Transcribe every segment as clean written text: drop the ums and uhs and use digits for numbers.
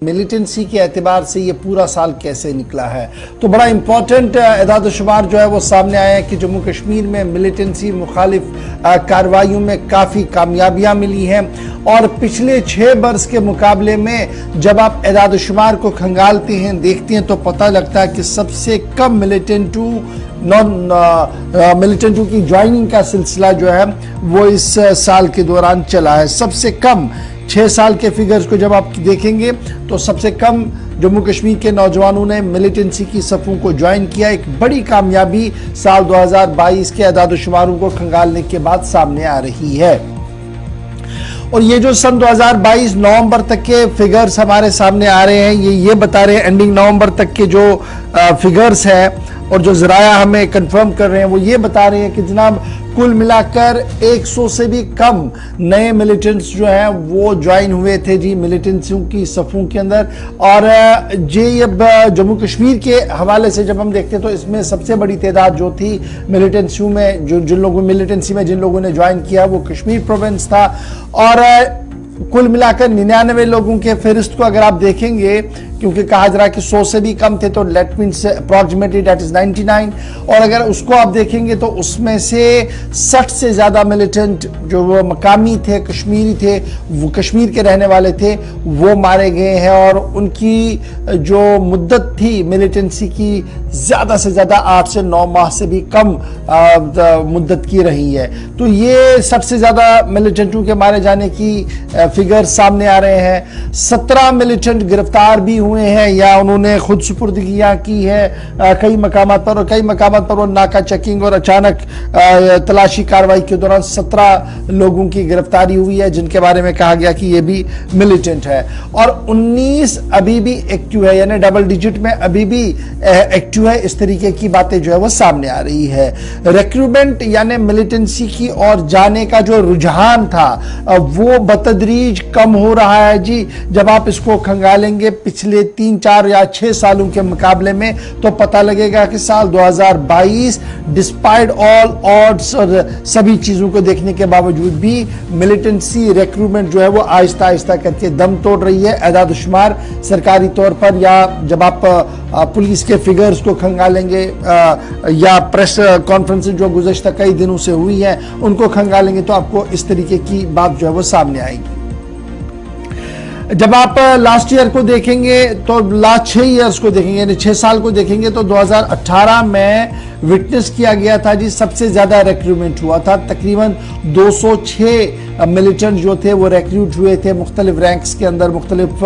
Militancy के एतबार से ये पूरा साल कैसे निकला है, तो बड़ा इंपॉर्टेंट एदाद-ओ-शुमार जो है वो सामने आया है कि जम्मू कश्मीर में मिलिटेंसी मुखालिफ कार्रवाइयों में काफ़ी कामयाबियां मिली हैं। और पिछले 6 बरस के मुकाबले में जब आप एदाद-ओ-शुमार को खंगालते हैं, देखते हैं, तो पता लगता है कि सबसे कम मिलिटेंटों की ज्वाइनिंग का सिलसिला जो है वो इस साल के दौरान चला है। सबसे कम 6 साल के फिगर्स को जब आप देखेंगे तो सबसे कम जम्मू कश्मीर के नौजवानों ने मिलिटेंसी की सफ़ों को ज्वाइन किया। एक बड़ी कामयाबी साल 2022 के एदाद-ओ-शुमारों को खंगालने के बाद सामने आ रही है। और ये जो सन 2022 नवंबर तक के फिगर्स हमारे सामने आ रहे हैं, ये बता रहे हैं एंडिंग नवंबर तक के जो फिगर्स हैं और जो ज़राया हमें कंफर्म कर रहे हैं वो ये बता रहे हैं कि जनाब कुल मिलाकर 100 से भी कम नए मिलिटेंट्स जो हैं वो ज्वाइन हुए थे जी मिलिटेंसियों की सफ़ों के अंदर। और जम्मू कश्मीर के हवाले से जब हम देखते हैं तो इसमें सबसे बड़ी तादाद जो थी मिलिटेंसियों में मिलिटेंसी में जिन लोगों ने ज्वाइन किया वो कश्मीर प्रोविंस था। और कुल मिलाकर 99 लोगों के फहरिस्त को अगर आप देखेंगे, क्योंकि कहा जा रहा है कि 100 से भी कम थे, तो let means approximately that is 99। और अगर उसको आप देखेंगे तो उसमें से 60 से ज़्यादा मिलिटेंट जो वो मकामी थे, कश्मीरी थे, वो कश्मीर के रहने वाले थे, वो मारे गए हैं। और उनकी जो मुद्दत थी मिलिटेंसी की ज़्यादा से ज़्यादा 8 से 9 माह से भी कम मुद्दत की रही है। तो ये 60 से ज़्यादा मिलिटेंटों के मारे जाने की फिगर सामने आ रहे हैं। 17 मिलिटेंट गिरफ्तार भी हुए हैं या उन्होंने खुद सुपुर्दगियां की है कई मकामात पर, और कई मकामात पर वो नाका चेकिंग और अचानक तलाशी कार्रवाई के दौरान 17 लोगों की गिरफ्तारी हुई है जिनके बारे में कहा गया कि ये भी मिलिटेंट है। और 19 अभी भी एक्टिव है, यानी डबल डिजिट में अभी भी एक्टिव है। इस तरीके की बातें जो है वो सामने आ रही है। रिक्रूटमेंट यानी मिलिटेंसी की और जाने का जो रुझान था वो बतदरीज कम हो रहा है जी। जब आप इसको खंगालेंगे पिछले 3, 4 या 6 सालों के मुकाबले में तो पता लगेगा कि साल 2022 डिस्पाइट ऑल ऑड्स और सभी चीजों को देखने के बावजूद भी मिलिटेंसी रिक्रूटमेंट जो है वो आहिस्ता आहिस्ता करके दम तोड़ रही है। एदाद-ओ-शुमार सरकारी तौर पर या जब आप पुलिस के फिगर्स को खंगालेंगे या प्रेस कॉन्फ्रेंस जो गुज़श्ता कई दिनों से हुई है उनको खंगालेंगे तो आपको इस तरीके की बात जो है वो सामने आएगी। जब आप लास्ट ईयर को देखेंगे तो लास्ट 6 ईयर्स को देखेंगे, यानी 6 साल को देखेंगे तो 2018 में विटनेस किया गया था जी सबसे ज्यादा रिक्रूटमेंट हुआ था। तकरीबन 206 मिलिटेंट जो थे वो रिक्रूट हुए थे मुख्तलिफ रैंक्स के अंदर, मुख्तलिफ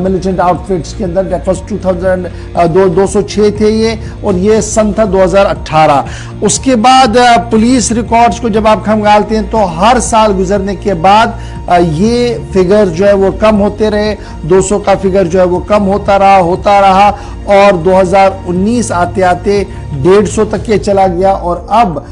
मिलिटेंट आउटफिट्स के अंदर। डेट वॉज 206 थे ये, और ये सन था 2018। उसके बाद पुलिस रिकॉर्ड्स को जब आप खंगालते हैं तो हर साल गुजरने के बाद ये फिगर जो है वो कम होते रहे। 200 का फिगर जो है वो कम होता रहा और 2019 आते आते 150 तक ये चला गया। और अब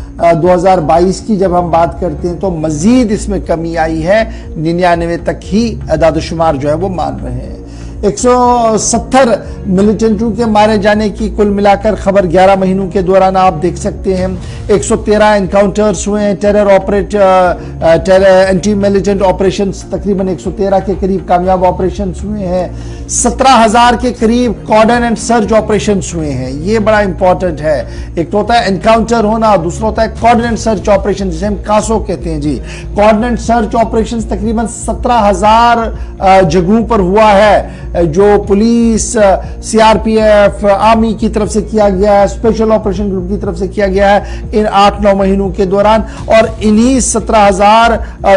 2022 की जब हम बात करते हैं तो मजीद इसमें कमी आई है, 99 तक ही एदाद-ओ-शुमार जो है वो मान रहे हैं। 170 मिलिटेंटों के मारे जाने की कुल मिलाकर खबर 11 महीनों के दौरान आप देख सकते हैं। 113 एनकाउंटर्स हुए हैं, एंटी मिलिटेंट ऑपरेशंस तकरीबन 113 के करीब कामयाब ऑपरेशंस हुए हैं। 17,000 के करीब कॉर्डन एंड सर्च ऑपरेशंस हुए हैं। ये बड़ा इंपॉर्टेंट है। एक तो होता है एनकाउंटर होना, दूसरा होता है कॉर्डन एंड सर्च ऑपरेशन जिसे हम कासो कहते हैं जी। कॉर्डन एंड सर्च ऑपरेशन तकरीबन 17,000 जगहों पर हुआ है जो पुलिस, सीआरपीएफ, आर्मी की तरफ से किया गया है, स्पेशल ऑपरेशन ग्रुप की तरफ से किया गया है इन 8-9 महीनों के दौरान। और इन्हीं 17,000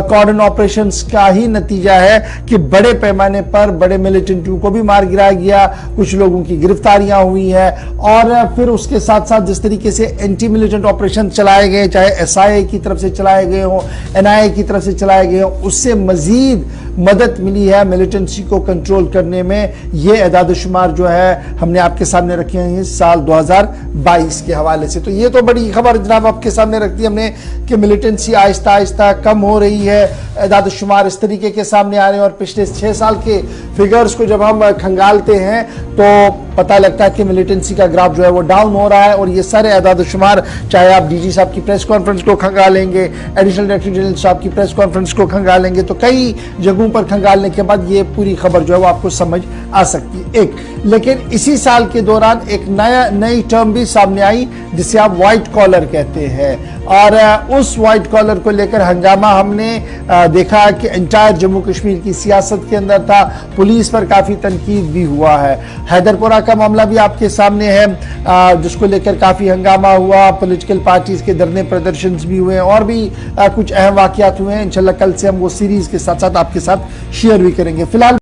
कॉर्डन ऑपरेशंस का ही नतीजा है कि बड़े पैमाने पर बड़े मिलिटेंटों को भी मार गिराया गया, कुछ लोगों की गिरफ्तारियां हुई हैं। और फिर उसके साथ साथ जिस तरीके से एंटी मिलिटेंट ऑपरेशन चलाए गए, चाहे एसआईए की तरफ से चलाए गए हों, एनआईए की तरफ से चलाए गए हों, उससे मजीद मदद मिली है मिलिटेंसी को कंट्रोल करने में। ये एदाद-ओ-शुमार जो है हमने आपके सामने रखे हैं साल 2022 के हवाले से। तो ये तो बड़ी खबर जनाब आपके सामने रख दी हमने कि मिलिटेंसी आहिस्ता आहिस्ता कम हो रही है। एदाद-ओ-शुमार इस तरीके के सामने आ रहे हैं और पिछले 6 साल के फिगर्स को जब हम खंगालते हैं तो पता लगता है कि मिलिटेंसी का ग्राफ जो है वो डाउन हो रहा है। और ये सारे आदाद शुमार, चाहे आप डीजी साहब की प्रेस कॉन्फ्रेंस को खंगालेंगे, एडिशनल डायरेक्टर जनरल साहब की प्रेस कॉन्फ्रेंस को खंगालेंगे, तो कई जगहों पर खंगालने के बाद ये पूरी खबर जो है वो आपको समझ आ सकती है। एक लेकिन इसी साल के दौरान एक नई टर्म भी सामने आई जिसे आप व्हाइट कॉलर कहते हैं, और उस व्हाइट कॉलर को लेकर हंगामा हमने देखा कि एंटायर जम्मू कश्मीर की सियासत के अंदर था। पुलिस पर काफी तनकीद भी हुआ है। हैदरपुरा का मामला भी आपके सामने है, जिसको लेकर काफी हंगामा हुआ, पॉलिटिकल पार्टीज के धरने प्रदर्शन भी हुए और भी कुछ अहम वाकयात हुए हैं। इंशाल्लाह कल से हम वो सीरीज के साथ साथ आपके साथ शेयर भी करेंगे। फिलहाल